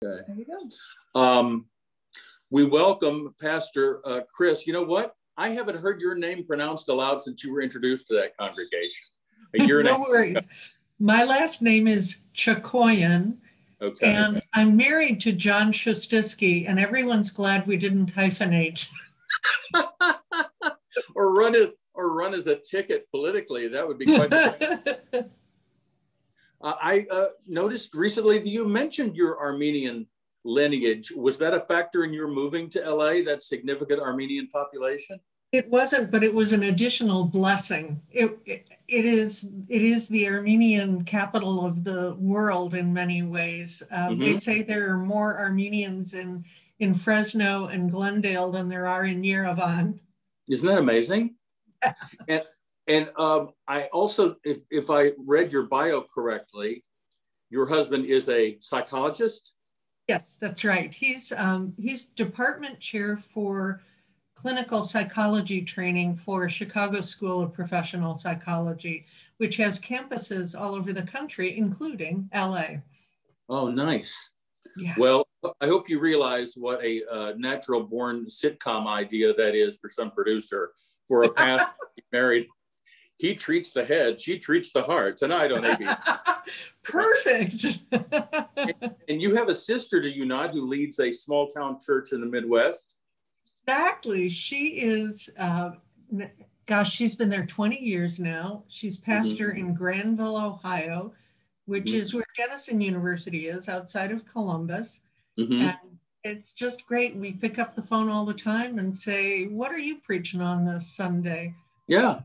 Okay. There you go. We welcome Pastor Chris. You know what? I haven't heard your name pronounced aloud since you were introduced to that congregation. No worries. My last name is Chakoian. Okay. And I'm married to John Shostisky, and everyone's glad we didn't hyphenate. or run as a ticket politically. That would be quite the I noticed recently that you mentioned your Armenian lineage. Was that a factor in your moving to LA, that significant Armenian population? It wasn't, but it was an additional blessing. It is the Armenian capital of the world in many ways. They say there are more Armenians in Fresno and Glendale than there are in Yerevan. Isn't that amazing? And I also, if I read your bio correctly, your husband is a psychologist? Yes, that's right. He's department chair for clinical psychology training for Chicago School of Professional Psychology, which has campuses all over the country, including LA. Oh, nice. Yeah. Well, I hope you realize what a natural born sitcom idea that is for some producer, for a pastor to be married. He treats the head, she treats the heart. Tonight on ABC. Perfect. And you have a sister, do you not, who leads a small town church in the Midwest? Exactly. She is, gosh, she's been there 20 years now. She's pastor in Granville, Ohio, which is where Jenison University is, outside of Columbus. And it's just great. We pick up the phone all the time and say, what are you preaching on this Sunday? Yeah.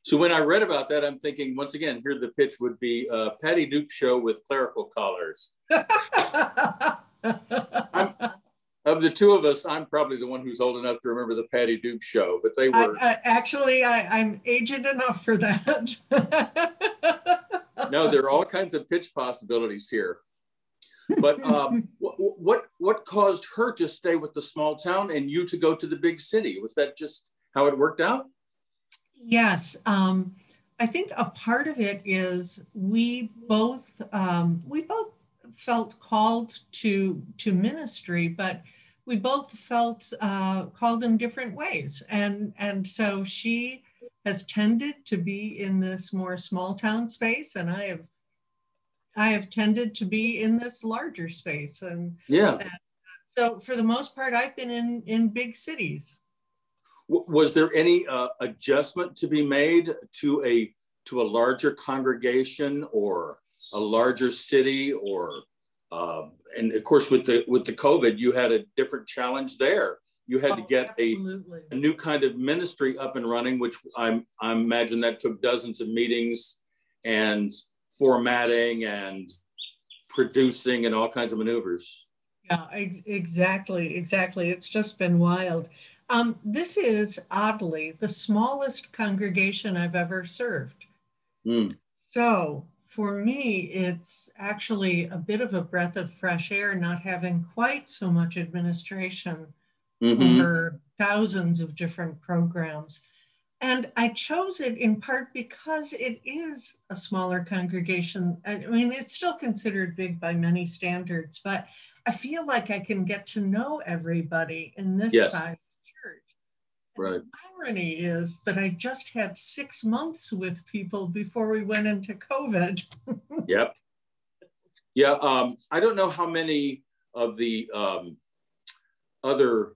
So when I read about that, I'm thinking, once again, here the pitch would be Patty Duke show with clerical collars. Of the two of us, I'm probably the one who's old enough to remember the Patty Duke show, but they were... I'm aged enough for that. No, there are all kinds of pitch possibilities here. But what caused her to stay with the small town and you to go to the big city? Was that just how it worked out? Yes. I think a part of it is we both felt called to ministry, but we both felt called in different ways. And so she has tended to be in this more small town space, and I have tended to be in this larger space. And so for the most part, I've been in big cities. Was there any adjustment to be made to a larger congregation or a larger city, or and of course with the COVID, you had a different challenge there. You had to get a new kind of ministry up and running, which I imagine that took dozens of meetings and formatting and producing and all kinds of maneuvers. Yeah, exactly. It's just been wild. This is oddly the smallest congregation I've ever served. So for me, it's actually a bit of a breath of fresh air, not having quite so much administration over thousands of different programs. And I chose it in part because it is a smaller congregation. I mean, it's still considered big by many standards, but I feel like I can get to know everybody in this size church. Right. The irony is that I just had 6 months with people before we went into COVID. Yep. Yeah. I don't know how many of the other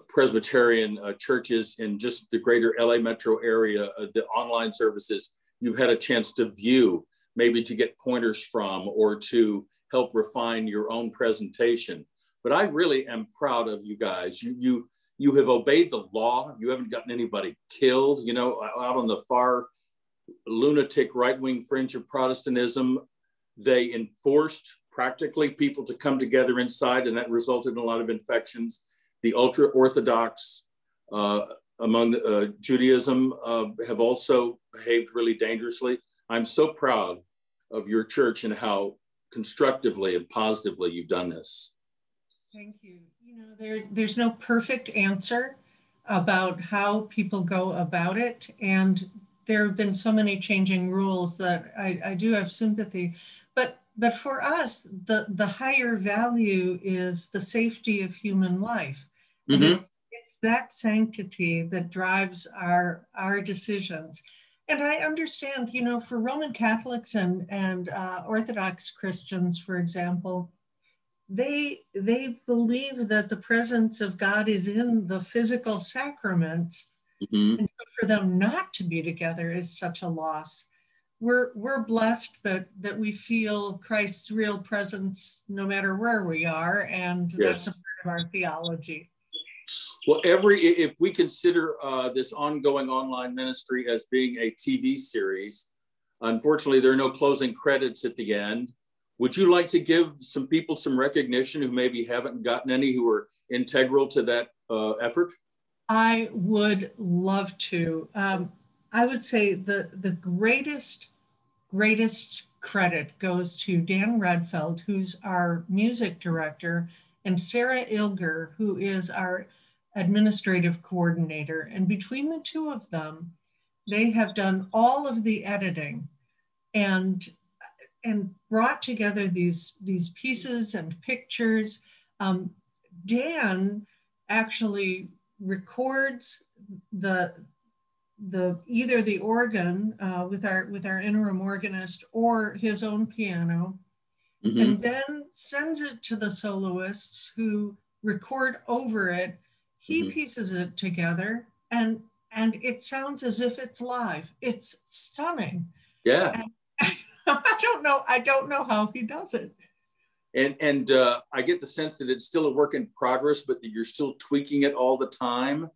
Presbyterian churches in just the greater LA metro area, the online services you've had a chance to view, maybe to get pointers from or to help refine your own presentation. But I really am proud of you guys. You have obeyed the law. You haven't gotten anybody killed. You know, out on the far lunatic right-wing fringe of Protestantism, they enforced practically people to come together inside, and that resulted in a lot of infections. The ultra-Orthodox among Judaism have also behaved really dangerously. I'm so proud of your church and how constructively and positively you've done this. Thank you. You know, there's no perfect answer about how people go about it. And there have been so many changing rules that I do have sympathy. But but for us, the higher value is the safety of human life. And it's that sanctity that drives our decisions. And I understand, you know, for Roman Catholics and Orthodox Christians, for example, they believe that the presence of God is in the physical sacraments. And so for them not to be together is such a loss. We're blessed that we feel Christ's real presence no matter where we are, and that's a part of our theology. Well, if we consider this ongoing online ministry as being a TV series, unfortunately, there are no closing credits at the end. Would you like to give some people some recognition who maybe haven't gotten any, who are integral to that effort? I would love to. I would say the greatest credit goes to Dan Redfeld, who's our music director, and Sarah Ilger, who is our administrative coordinator. And between the two of them, they have done all of the editing and brought together these pieces and pictures. Dan actually records either the organ with our interim organist or his own piano, and then sends it to the soloists who record over it. He pieces it together, and it sounds as if it's live. It's stunning. Yeah. And I don't know how he does it. And I get the sense that it's still a work in progress, but that you're still tweaking it all the time.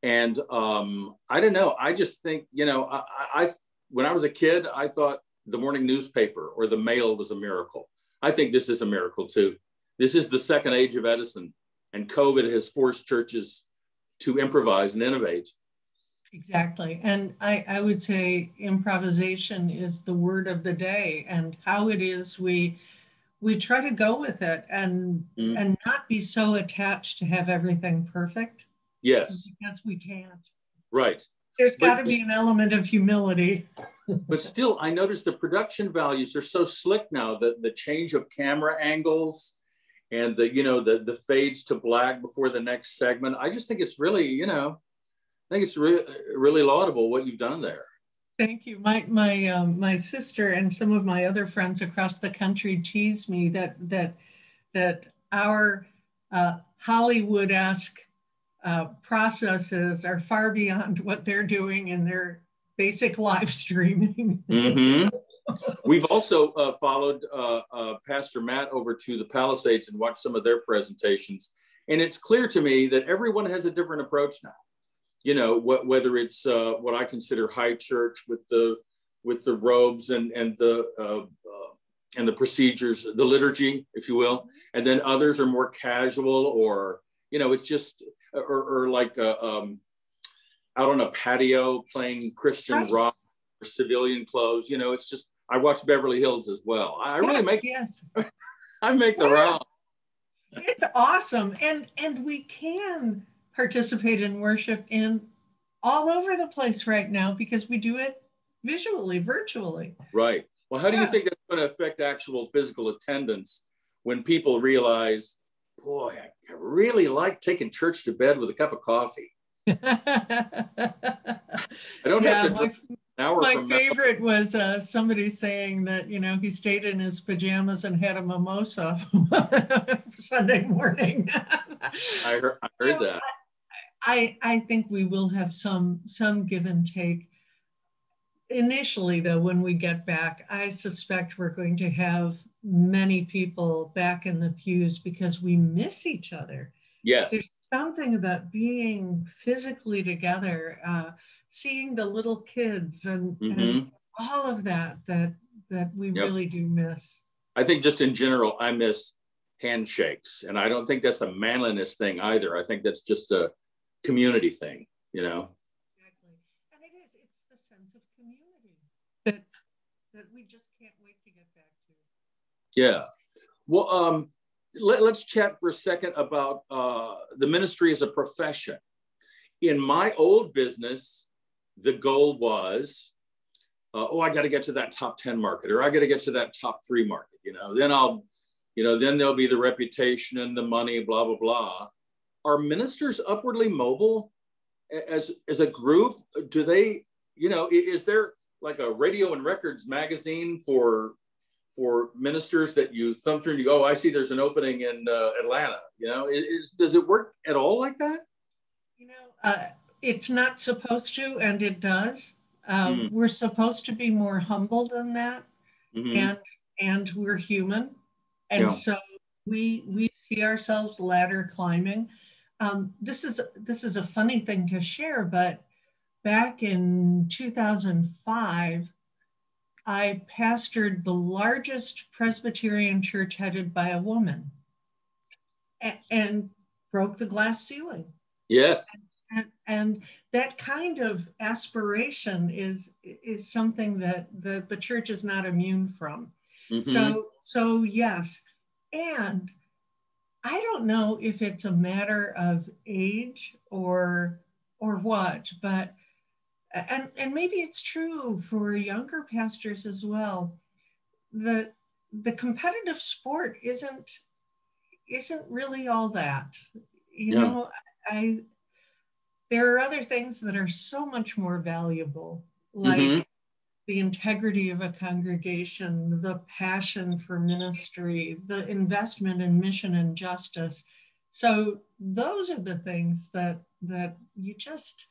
And I don't know. I just think, you know, I when I was a kid, I thought the morning newspaper or the mail was a miracle. I think this is a miracle too. This is the second age of Edison, and COVID has forced churches to improvise and innovate. Exactly. And I would say improvisation is the word of the day, and how it is we try to go with it and not be so attached to have everything perfect. Yes. Because we can't. Right. There's got to be an element of humility. But still, I noticed the production values are so slick now, the change of camera angles and the fades to black before the next segment. I just think it's really, I think it's really laudable what you've done there. Thank you. My sister and some of my other friends across the country tease me that our Hollywood-esque processes are far beyond what they're doing in their basic live streaming. We've also followed Pastor Matt over to the Palisades and watched some of their presentations. And it's clear to me that everyone has a different approach now. You know, whether it's what I consider high church with the robes and the procedures, the liturgy, if you will, and then others are more casual, or it's just or like out on a patio playing Christian rock or civilian clothes. It's just, I watch Beverly Hills as well. I really make I make the round. It's awesome, and we can participate in worship in all over the place right now because we do it visually, virtually. Right. Well, how do you think that's going to affect actual physical attendance when people realize, boy, I really like taking church to bed with a cup of coffee? I don't have to. My favorite was somebody saying that, he stayed in his pajamas and had a mimosa Sunday morning. I heard that. I think we will have some give and take. Initially, though, when we get back, I suspect we're going to have many people back in the pews because we miss each other. Yes. There's something about being physically together, seeing the little kids and all of that we really do miss. I think just in general, I miss handshakes. And I don't think that's a manliness thing either. I think that's just a community thing, Exactly. And it's the sense of community that we just can't wait to get back to. Yeah. Well, let's chat for a second about the ministry as a profession. In my old business, the goal was oh, I got to get to that top 10 market, or I got to get to that top 3 market, then I'll, then there'll be the reputation and the money, blah, blah, blah. Are ministers upwardly mobile as a group? Do they, is there like a radio and records magazine for ministers that you thumb through and you go, oh, I see there's an opening in Atlanta, does it work at all like that? It's not supposed to, and it does. We're supposed to be more humble than that, and we're human, and so we see ourselves ladder climbing. This is a funny thing to share, but back in 2005, I pastored the largest Presbyterian church headed by a woman, and broke the glass ceiling. Yes. And that kind of aspiration is something that the church is not immune from. So yes, and I don't know if it's a matter of age or what, but and maybe it's true for younger pastors as well. The competitive sport isn't really all that. There are other things that are so much more valuable, like the integrity of a congregation, the passion for ministry, the investment in mission and justice. So those are the things that you just,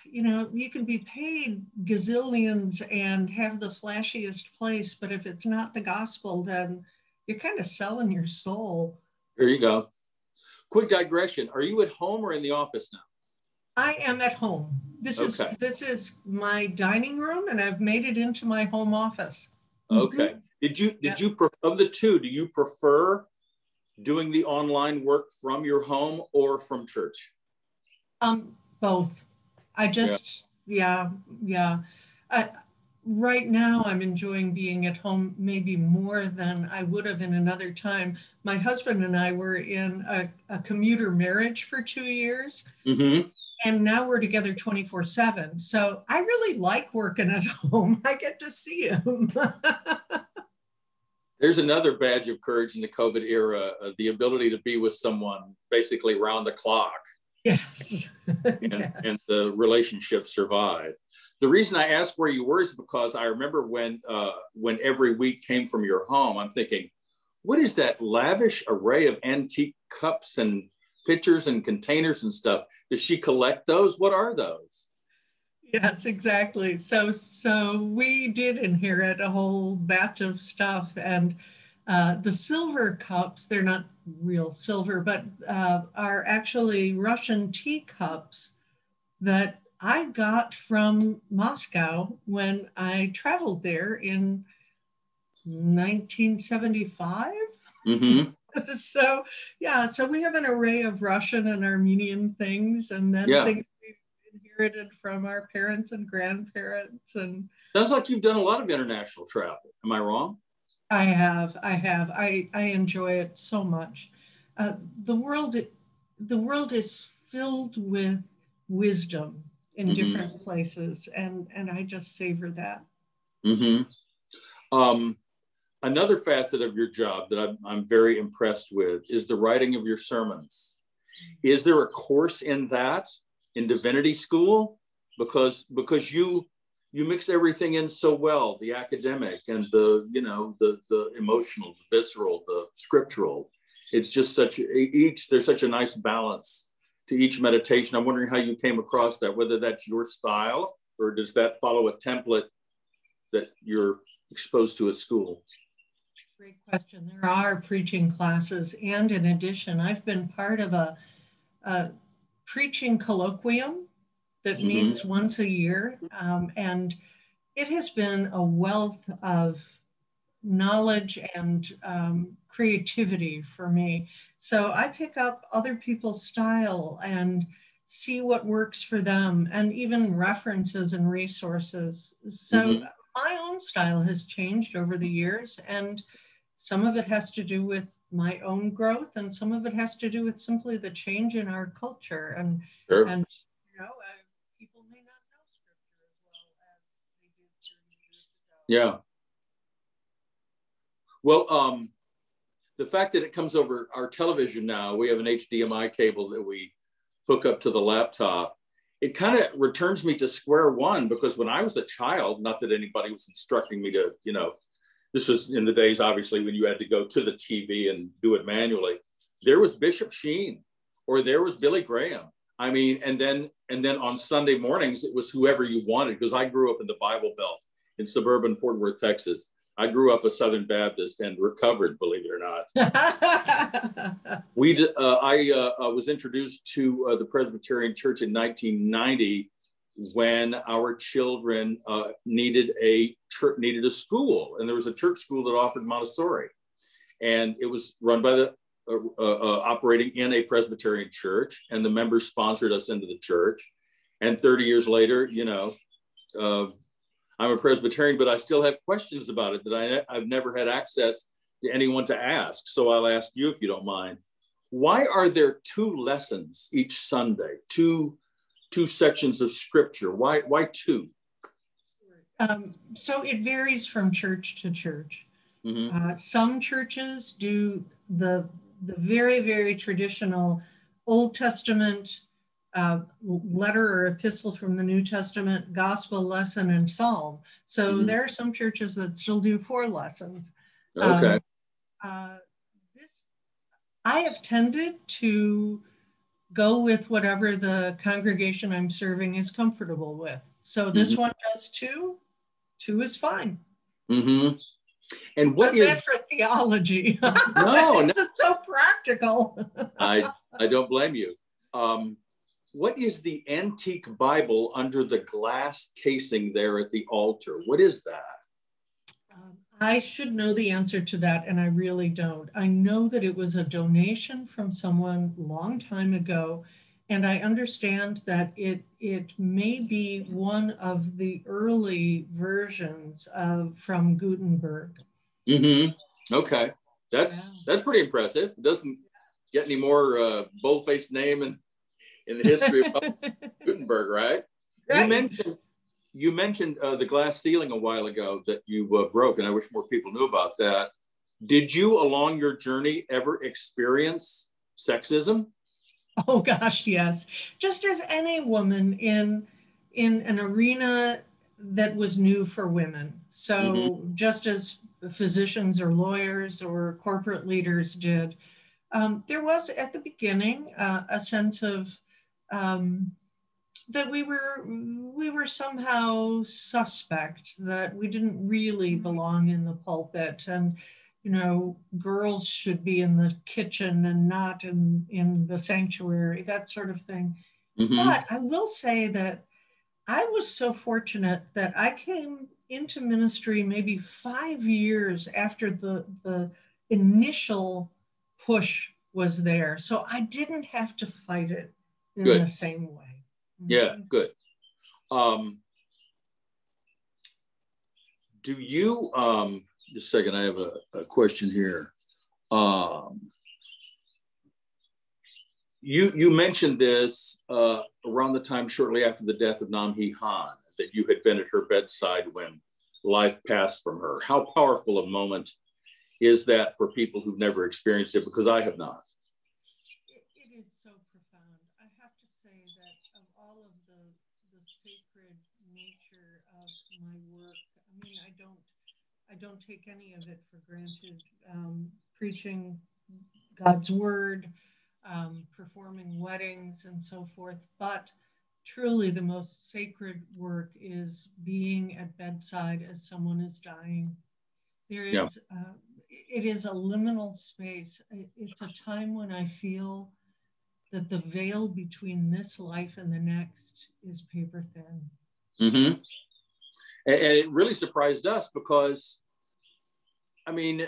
you can be paid gazillions and have the flashiest place, but if it's not the gospel, then you're kind of selling your soul. There you go. Quick digression. Are you at home or in the office now? I am at home. This is my dining room, and I've made it into my home office. Okay. Did you of the two, do you prefer doing the online work from your home or from church? Both. I just right now, I'm enjoying being at home maybe more than I would have in another time. My husband and I were in a commuter marriage for 2 years, and now we're together 24/7. So I really like working at home. I get to see him. There's another badge of courage in the COVID era, the ability to be with someone basically round the clock. Yes. And the relationship survive. The reason I asked where you were is because I remember when every week came from your home, I'm thinking, what is that lavish array of antique cups and pitchers and containers and stuff? Does she collect those? What are those? Yes, exactly. So we did inherit a whole batch of stuff, and the silver cups, they're not real silver, but are actually Russian teacups that I got from Moscow when I traveled there in 1975. So we have an array of Russian and Armenian things, and then things we've inherited from our parents and grandparents. And sounds like you've done a lot of international travel. Am I wrong? I have. I enjoy it so much. The world is filled with wisdom in different places, and I just savor that. Another facet of your job that I'm very impressed with is the writing of your sermons. Is there a course in that in divinity school? Because you mix everything in so well, the academic and the emotional, the visceral, the scriptural. It's just there's such a nice balance to each meditation. I'm wondering how you came across that, whether that's your style or does that follow a template that you're exposed to at school? Great question. There are preaching classes, and in addition, I've been part of a preaching colloquium that meets once a year, and it has been a wealth of knowledge and creativity for me. So I pick up other people's style and see what works for them, and even references and resources. So my own style has changed over the years, and some of it has to do with my own growth, and some of it has to do with simply the change in our culture. And people may not know scripture as well as they Yeah. Well, the fact that it comes over our television now, we have an HDMI cable that we hook up to the laptop. It kind of returns me to square one, because when I was a child, not that anybody was instructing me to, this was in the days, obviously, when you had to go to the TV and do it manually. There was Bishop Sheen, or there was Billy Graham. I mean, and then on Sunday mornings, it was whoever you wanted, because I grew up in the Bible Belt in suburban Fort Worth, Texas. I grew up a Southern Baptist and recovered, believe it or not. I was introduced to the Presbyterian Church in 1990 when our children needed a school, and there was a church school that offered Montessori, and it was run by the operating in a Presbyterian church, and the members sponsored us into the church. And 30 years later, I'm a Presbyterian, but I still have questions about it that I've never had access to anyone to ask. So I'll ask you, if you don't mind. Why are there 2 lessons each Sunday, two sections of scripture? Why 2? So it varies from church to church. Mm-hmm. Some churches do the very, very traditional Old Testament letter or epistle from the New Testament, gospel lesson, and psalm. So Mm-hmm. there are some churches that still do 4 lessons. Okay. I have tended to go with whatever the congregation I'm serving is comfortable with. So this Mm-hmm. one does 2. 2 is fine. Mm-hmm. And what is that for theology? No, it's just so practical. I don't blame you. What is the antique Bible under the glass casing there at the altar? What is that? I should know the answer to that, and I really don't. I know that it was a donation from someone a long time ago, and I understand that it may be one of the early versions from Gutenberg. Mm-hmm. Okay, that's pretty impressive. It doesn't get any more bold-faced name in the history of Gutenberg, right? You mentioned the glass ceiling a while ago that you broke, and I wish more people knew about that. Did you, along your journey, ever experience sexism? Oh gosh, yes. Just as any woman in an arena that was new for women. So mm-hmm. just as physicians or lawyers or corporate leaders did, there was at the beginning a sense of that we were somehow suspect, that we didn't really belong in the pulpit, and girls should be in the kitchen and not in the sanctuary, that sort of thing. Mm-hmm. But I will say that I was so fortunate that I came into ministry maybe 5 years after the initial push was there. So I didn't have to fight it in the same way. Yeah, good. Do you, just a second, I have a question here. You mentioned this around the time shortly after the death of Nam Hee Han, that you had been at her bedside when life passed from her. How powerful a moment is that for people who've never experienced it? Because I have not. It is so profound. I have to say that of all of the sacred nature of my work, I mean, I don't take any of it for granted. Preaching God's word, performing weddings and so forth, but truly the most sacred work is being at bedside as someone is dying. There is, it is a liminal space. It's a time when I feel that the veil between this life and the next is paper thin. Mm-hmm. And it really surprised us because, I mean,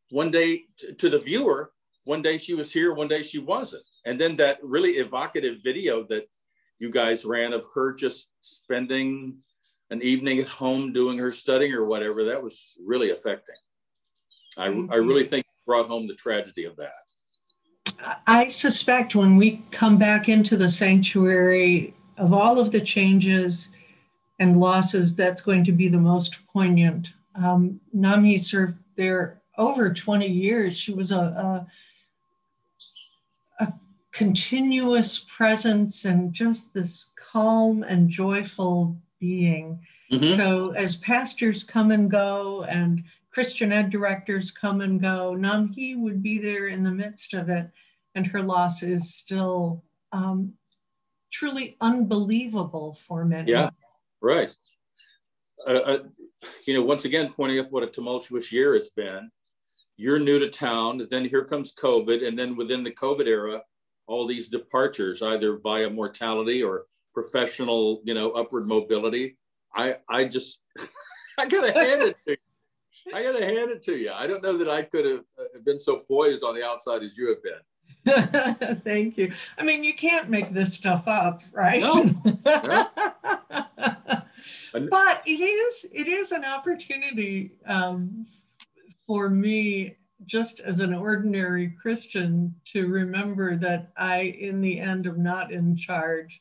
one day to the viewer, one day she was here, one day she wasn't. And then that really evocative video that you guys ran of her just spending an evening at home doing her studying or whatever, that was really affecting. I really think it brought home the tragedy of that. I suspect when we come back into the sanctuary, of all of the changes and losses, that's going to be the most poignant. Namhi served there over 20 years. She was a continuous presence and just this calm and joyful being. Mm-hmm. So as pastors come and go and Christian ed directors come and go, Namhi would be there in the midst of it, and her loss is still truly unbelievable for many. Yeah, right. Once again, pointing up what a tumultuous year it's been. You're new to town, then here comes COVID, and then within the COVID era, all these departures, either via mortality or professional, upward mobility. I just, I gotta hand it to you. I gotta hand it to you. I don't know that I could have been so poised on the outside as you have been. Thank you. I mean, you can't make this stuff up, right? No. But it is an opportunity for me, just as an ordinary Christian, to remember that I, in the end, am not in charge.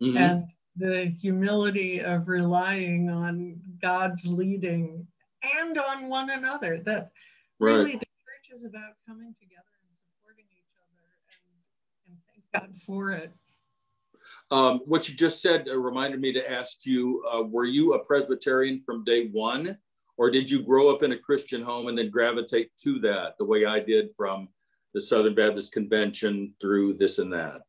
Mm-hmm. And the humility of relying on God's leading and on one another, that really the church is about coming together and supporting each other, and thank God for it. What you just said reminded me to ask you, were you a Presbyterian from day one, or did you grow up in a Christian home and then gravitate to that the way I did from the Southern Baptist Convention through this and that?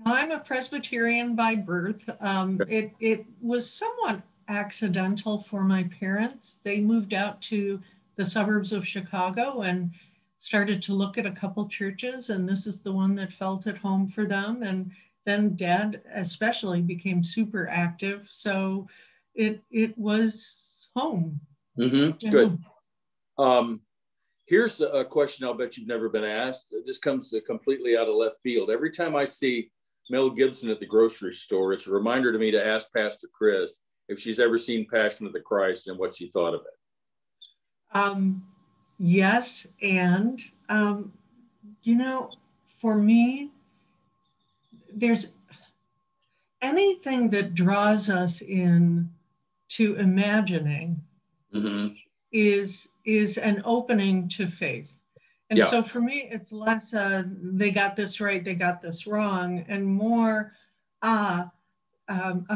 I'm a Presbyterian by birth. It was somewhat accidental for my parents. They moved out to the suburbs of Chicago and started to look at a couple churches, and this is the one that felt at home for them. And then Dad especially became super active, so it was home. Mm-hmm. Good. Here's a question I'll bet you've never been asked. This comes completely out of left field. Every time I see Mel Gibson at the grocery store, it's a reminder to me to ask Pastor Chris if she's ever seen Passion of the Christ and what she thought of it. Yes, and for me, there's anything that draws us in to imagining mm-hmm. is an opening to faith. And so for me, it's less they got this right, they got this wrong, and more a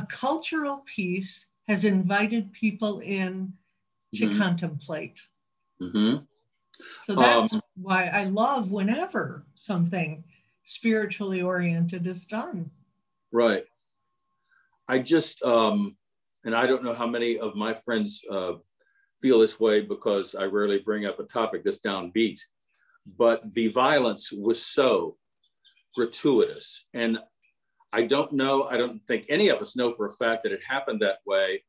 cultural piece has invited people in to mm-hmm. contemplate. Mm-hmm. So that's why I love whenever something spiritually oriented is done. Right. I just, and I don't know how many of my friends feel this way because I rarely bring up a topic that's downbeat, but the violence was so gratuitous. And I don't think any of us know for a fact that it happened that way,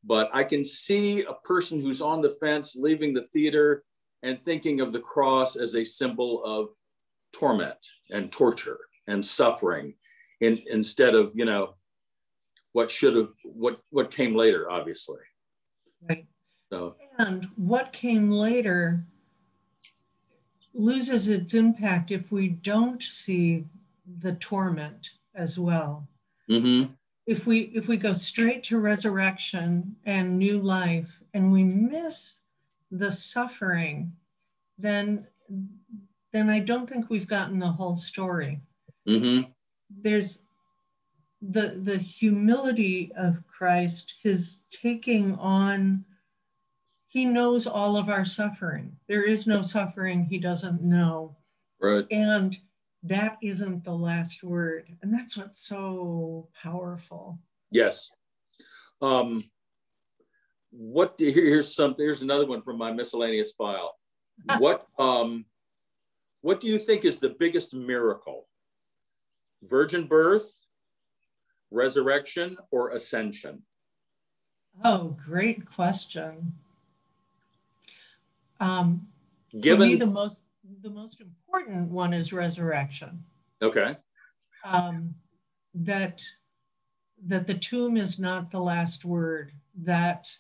but I can see a person who's on the fence leaving the theater and thinking of the cross as a symbol of torment and torture and suffering instead of, what came later, obviously. Right. So. And what came later loses its impact if we don't see the torment as well. Mm-hmm. If we go straight to resurrection and new life and we miss the suffering, then I don't think we've gotten the whole story. Mm-hmm. There's the humility of Christ, his taking on, he knows all of our suffering. There is no suffering he doesn't know. Right. And that isn't the last word. And that's what's so powerful. Yes. Here's another one from my miscellaneous file. What do you think is the biggest miracle? Virgin birth, resurrection, or ascension? Oh, great question. For me, the most important one is resurrection. Okay. That the tomb is not the last word, that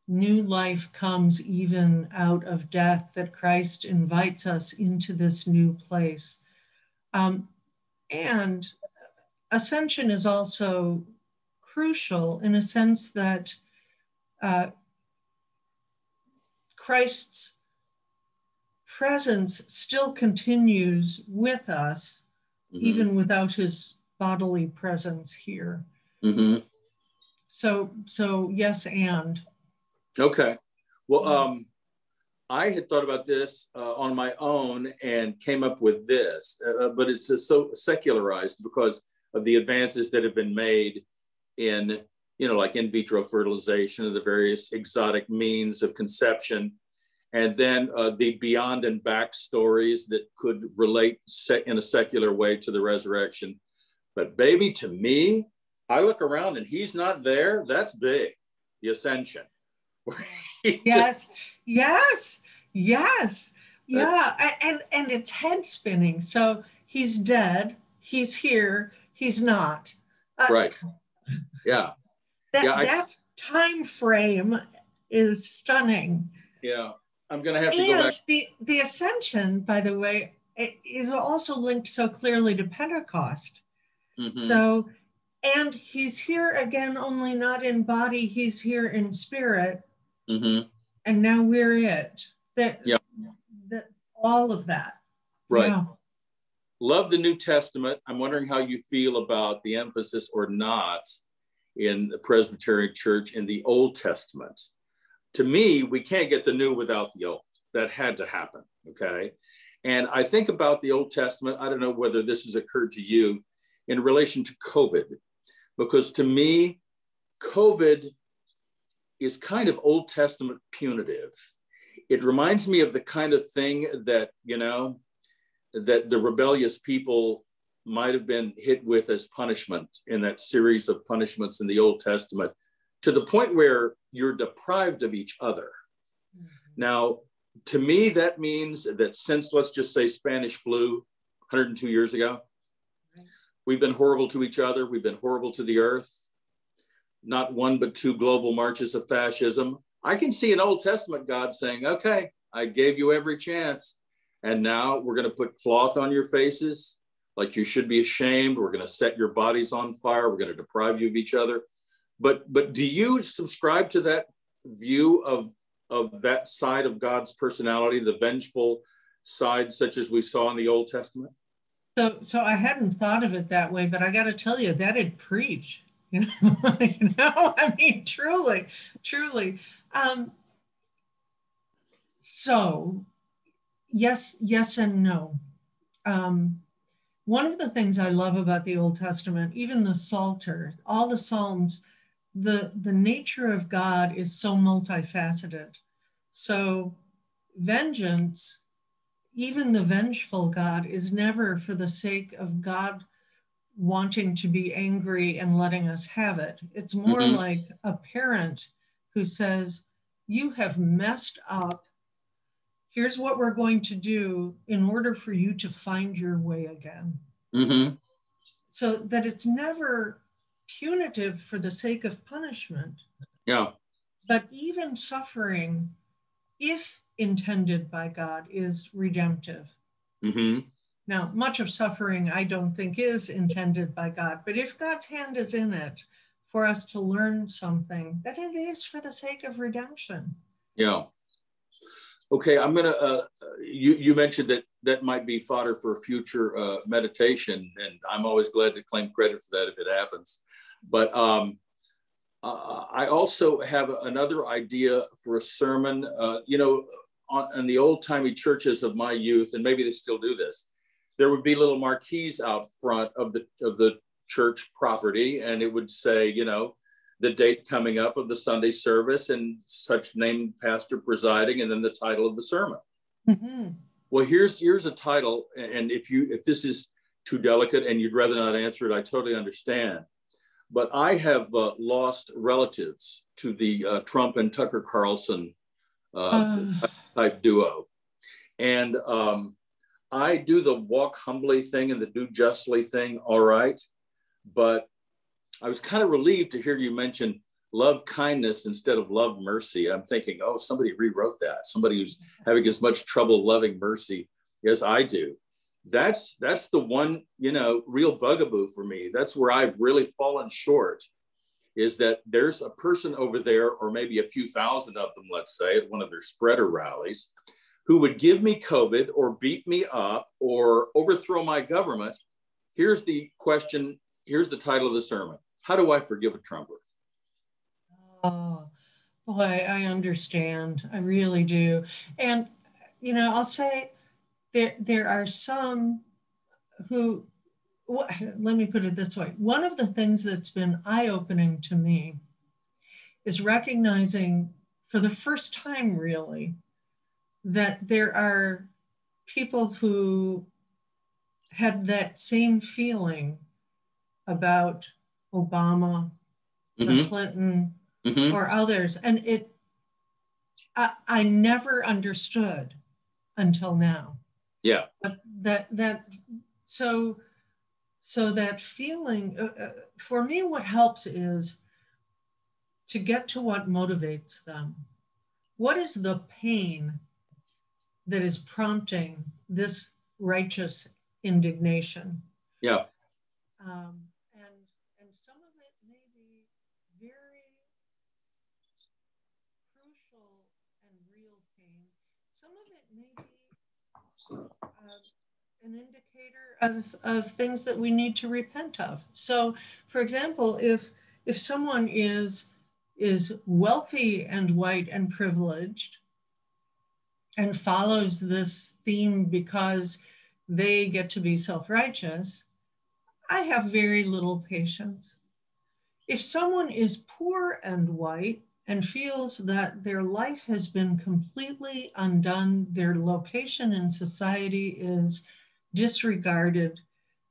new life comes even out of death, that Christ invites us into this new place. And ascension is also crucial in a sense that Christ's presence still continues with us, even without his bodily presence here. So yes, and. Okay. Well, I had thought about this on my own and came up with this, but it's just so secularized because of the advances that have been made in, like in vitro fertilization and the various exotic means of conception. And then the beyond and back stories that could relate in a secular way to the resurrection. But baby, to me, I look around and he's not there. That's big, the ascension. Yes. Yeah. And it's head spinning. So he's dead. He's here. He's not. Right. Yeah. That time frame is stunning. Yeah. I'm going to have to go back. The ascension, by the way, is also linked so clearly to Pentecost. So, and he's here again, only not in body. He's here in spirit. And now we're it. That all of that. Right. Yeah. Love the New Testament. I'm wondering how you feel about the emphasis or not in the Presbyterian Church in the Old Testament. To me, we can't get the new without the old. That had to happen, okay? And I think about the Old Testament, I don't know whether this has occurred to you in relation to COVID, because to me, COVID is kind of Old Testament punitive. It reminds me of the kind of thing that, that the rebellious people might have been hit with as punishment in that series of punishments in the Old Testament, to the point where you're deprived of each other. Now, to me, that means that since, let's just say, Spanish flu 102 years ago, we've been horrible to each other. We've been horrible to the earth. Not one, but two global marches of fascism. I can see an Old Testament God saying, okay, I gave you every chance. And now we're going to put cloth on your faces like you should be ashamed. We're going to set your bodies on fire. We're going to deprive you of each other. But do you subscribe to that view of that side of God's personality, the vengeful side, such as we saw in the Old Testament? So I hadn't thought of it that way, but I got to tell you, that'd preach. I mean, truly. So yes and no. One of the things I love about the Old Testament, even the Psalter, all the Psalms, the nature of God is so multifaceted. So vengeance, even the vengeful God, is never for the sake of God wanting to be angry and letting us have it. It's more like a parent who says, you have messed up. Here's what we're going to do in order for you to find your way again. So that it's never punitive for the sake of punishment. Yeah. But even suffering, if intended by God, is redemptive. Now, much of suffering I don't think is intended by God, but if God's hand is in it for us to learn something, then it is for the sake of redemption. Yeah. Okay, I'm gonna, you mentioned that might be fodder for a future meditation, and I'm always glad to claim credit for that if it happens. But I also have another idea for a sermon, in the old timey churches of my youth, and maybe they still do this, there would be little marquees out front of the church property, and it would say, the date coming up of the Sunday service and such named pastor presiding, and then the title of the sermon. Well, here's a title, and if this is too delicate and you'd rather not answer it, I totally understand. But I have lost relatives to the Trump and Tucker Carlson type duo, and I do the walk humbly thing and the do justly thing, all right, but I was kind of relieved to hear you mention love kindness instead of love mercy. I'm thinking, oh, somebody rewrote that. Somebody who's having as much trouble loving mercy as I do. That's the one, real bugaboo for me. That's where I've really fallen short. is that there's a person over there, or maybe a few thousand of them, let's say, at one of their spreader rallies, who would give me COVID or beat me up or overthrow my government. Here's the question. Here's the title of the sermon. How do I forgive a Trumper? Oh, boy, I understand. I really do. And, you know, I'll say there are some who, let me put it this way. One of the things that's been eye-opening to me is recognizing for the first time, really, that there are people who had that same feeling about Obama or Clinton or others. And I never understood until now. Yeah. So that feeling, for me, what helps is to get to what motivates them. What is the pain that is prompting this righteous indignation? Yeah. And some of it may be very crucial and real pain. Some of it may be an indicator of things that we need to repent of. So, for example, if someone is wealthy and white and privileged and follows this theme because they get to be self-righteous, I have very little patience. If someone is poor and white and feels that their life has been completely undone, their location in society is disregarded,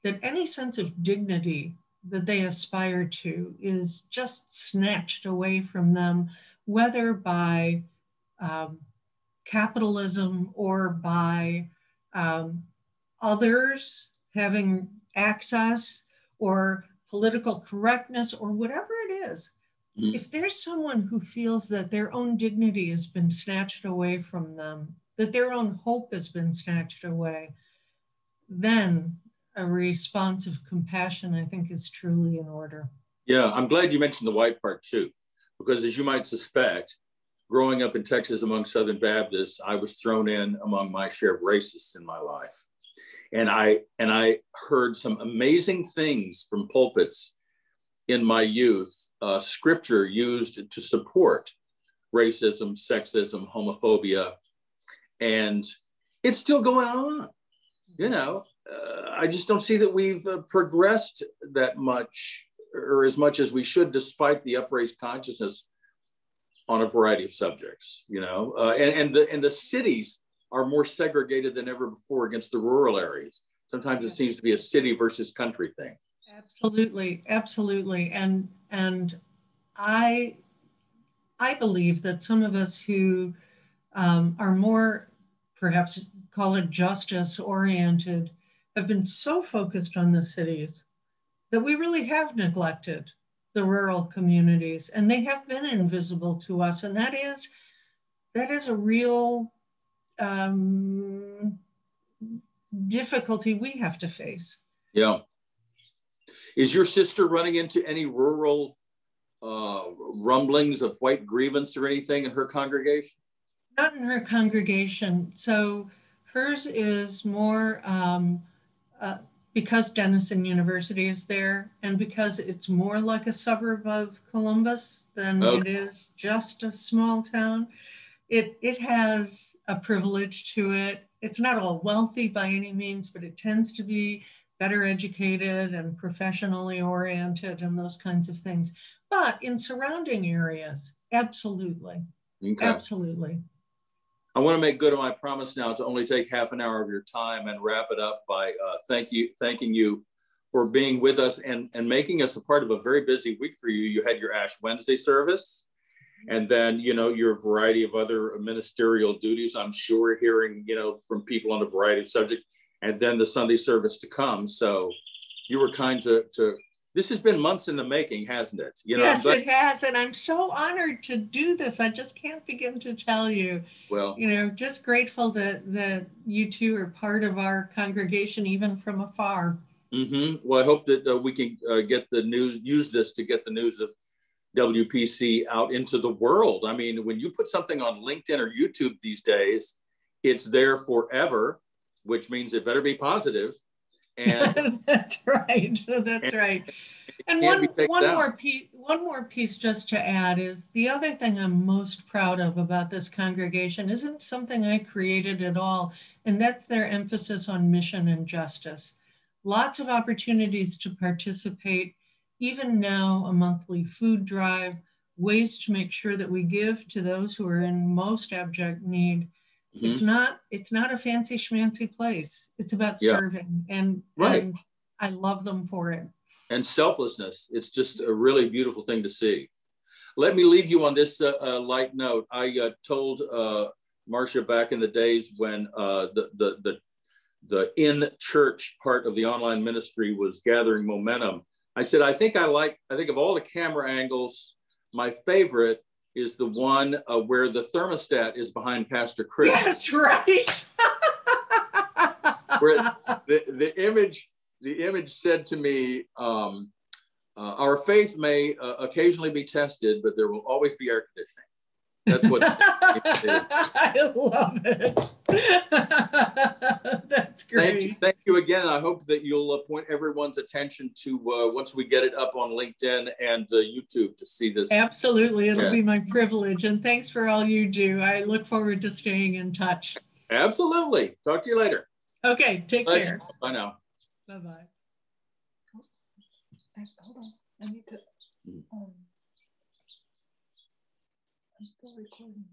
that any sense of dignity that they aspire to is just snatched away from them, whether by capitalism or by others having access or political correctness or whatever it is. If there's someone who feels that their own dignity has been snatched away from them, that their own hope has been snatched away, then a response of compassion, I think, is truly in order. Yeah, I'm glad you mentioned the white part too, because as you might suspect, growing up in Texas among Southern Baptists, I was thrown in among my share of racists in my life. And I heard some amazing things from pulpits in my youth, scripture used to support racism, sexism, homophobia, and it's still going on. You know, I just don't see that we've progressed that much or as much as we should, despite the upraised consciousness on a variety of subjects. You know, and the cities are more segregated than ever before against the rural areas. Sometimes it seems to be a city versus country thing. Absolutely, absolutely. And I believe that some of us who are more, perhaps call it justice oriented, have been so focused on the cities that we really have neglected the rural communities, and they have been invisible to us. And that is a real difficulty we have to face. Yeah. Is your sister running into any rural rumblings of white grievance or anything in her congregation? Not in her congregation. So hers is more because Denison University is there, and because it's more like a suburb of Columbus than it is just a small town. It has a privilege to it. It's not all wealthy by any means, but it tends to be better educated and professionally oriented and those kinds of things. But in surrounding areas, absolutely. Okay. Absolutely. I want to make good on my promise now to only take half an hour of your time and wrap it up by thanking you for being with us and making us a part of a very busy week for you. You had your Ash Wednesday service, and then, you know, your variety of other ministerial duties, I'm sure, hearing, you know, from people on a variety of subjects, and then the Sunday service to come. So you were kind to this has been months in the making, hasn't it? You know, yes, it has. And I'm so honored to do this. I just can't begin to tell you. Well, you know, just grateful that you two are part of our congregation, even from afar. Well, I hope that we can get the news, use this to get the news of WPC out into the world. I mean, when you put something on LinkedIn or YouTube these days, it's there forever, which means it better be positive. And that's right. That's right. And one more piece just to add is the other thing I'm most proud of about this congregation isn't something I created at all, and that's their emphasis on mission and justice. Lots of opportunities to participate, even now, a monthly food drive, ways to make sure that we give to those who are in most abject need. Mm-hmm. It's not a fancy schmancy place. It's about serving, and I love them for it. And selflessness. It's just a really beautiful thing to see. Let me leave you on this light note. I told Marcia back in the days when the in-church part of the online ministry was gathering momentum. I said, I think of all the camera angles, my favorite is the one where the thermostat is behind Pastor Chris. That's right. Where the image said to me, our faith may occasionally be tested, but there will always be air conditioning. That's what I love it. That's great. Thank you again. I hope that you'll point everyone's attention to once we get it up on LinkedIn and YouTube to see this. Absolutely. It'll be my privilege. And thanks for all you do. I look forward to staying in touch. Absolutely. Talk to you later. Okay. Take care. Bye now. Bye-bye. Hold on. I need to. I'm still recording.